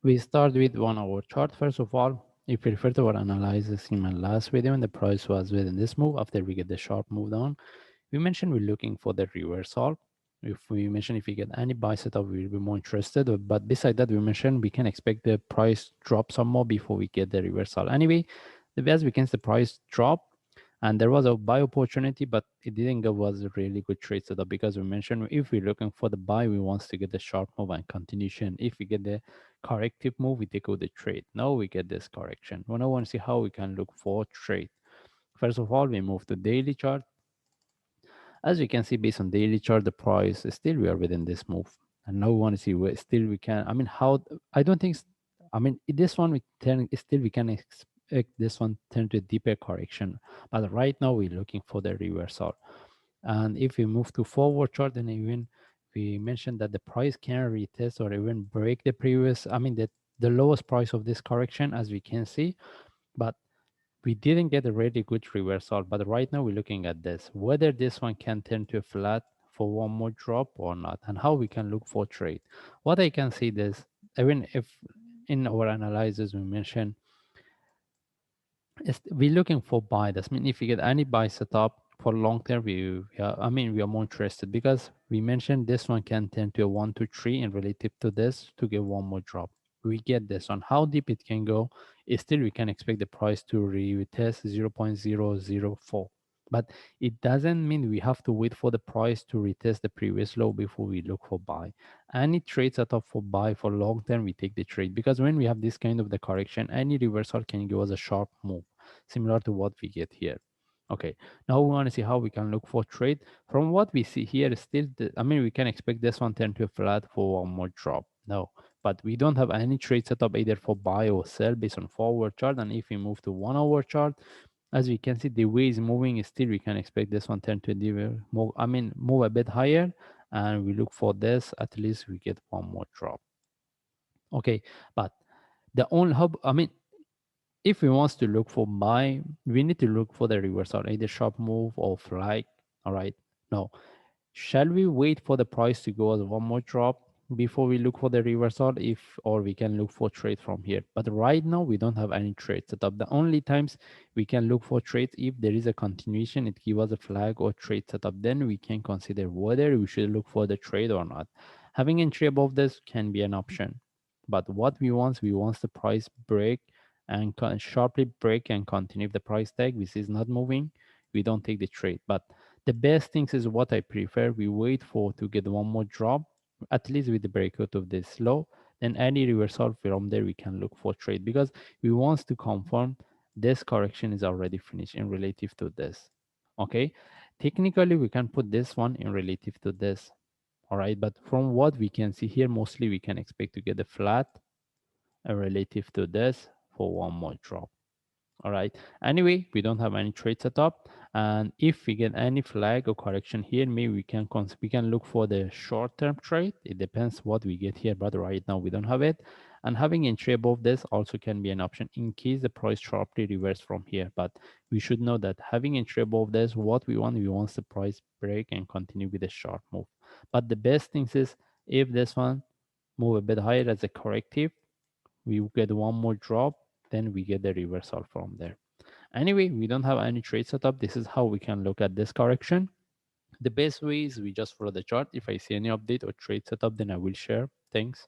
We start with 1 hour chart. First of all, if we refer to our analysis in my last video, and the price was within this move after we get the sharp move down, we mentioned we're looking for the reversal. If we mention if we get any buy setup, we'll be more interested. But beside that, we mentioned we can expect the price drop some more before we get the reversal. Anyway, the best we can see the price drop, and there was a buy opportunity, but it didn't go was a really good trade setup because we mentioned if we're looking for the buy, we want to get the sharp move and continuation. If we get the corrective move, we take out the trade. Now we get this correction. When I want to see how we can look for trade. First of all, we move to daily chart. As we can see, based on daily chart, the price still we are within this move, and now we want to see where still we can. I mean, how I don't think. I mean, this one we turn still we can expect this one turn to a deeper correction, but right now we're looking for the reversal. And if we move to forward chart, then even we mentioned that the price can retest or even break the previous. I mean, the lowest price of this correction, as we can see, but we didn't get a really good reversal. But right now we're looking at this, whether this one can turn to a flat for one more drop or not, and how we can look for trade. What I can see this, even if in our analysis we mentioned is we're looking for buy. That means if we get any buy setup for long term, I mean we are more interested because we mentioned this one can turn to a 1 to 3 in relative to this to get one more drop. We get this on how deep it can go. Still, we can expect the price to retest 0.004. But it doesn't mean we have to wait for the price to retest the previous low before we look for buy. Any trade setup for buy for long term, we take the trade because when we have this kind of the correction, any reversal can give us a sharp move similar to what we get here. Okay, now we want to see how we can look for trade. From what we see here, still, I mean, we can expect this one turn to a flat for one more drop. No, but we don't have any trade setup either for buy or sell based on forward chart. And if we move to 1 hour chart, as we can see, the way is moving. Still, we can expect this one turn to move. I mean, move a bit higher, and we look for this. At least we get one more drop. Okay, but the only hub. I mean, if we want to look for buy, we need to look for the reversal, either sharp move or flag. All right. No. Shall we wait for the price to go as one more drop before we look for the reversal? If or we can look for trade from here. But right now we don't have any trade set up. The only times we can look for trades if there is a continuation, it gives us a flag or trade setup. Then we can consider whether we should look for the trade or not. Having entry above this can be an option. But what we want the price break and sharply break and continue. If the price tag which is not moving, we don't take the trade. But the best things is what I prefer. We wait for to get one more drop, at least with the breakout of this low. Then any reversal from there, we can look for trade because we want to confirm this correction is already finished in relative to this. Okay, technically we can put this one in relative to this. All right, but from what we can see here, mostly we can expect to get a flat relative to this for one more drop. All right, anyway, we don't have any trade setup, and if we get any flag or correction here, maybe we can look for the short-term trade. It depends what we get here, but right now we don't have it. And having entry above this also can be an option in case the price sharply reverse from here. But we should know that having entry above this, what we want the price break and continue with a sharp move. But the best thing is if this one move a bit higher as a corrective, we get one more drop, then we get the reversal from there. Anyway, we don't have any trade setup. This is how we can look at this correction. The best way is we just follow the chart. If I see any update or trade setup, then I will share. Thanks.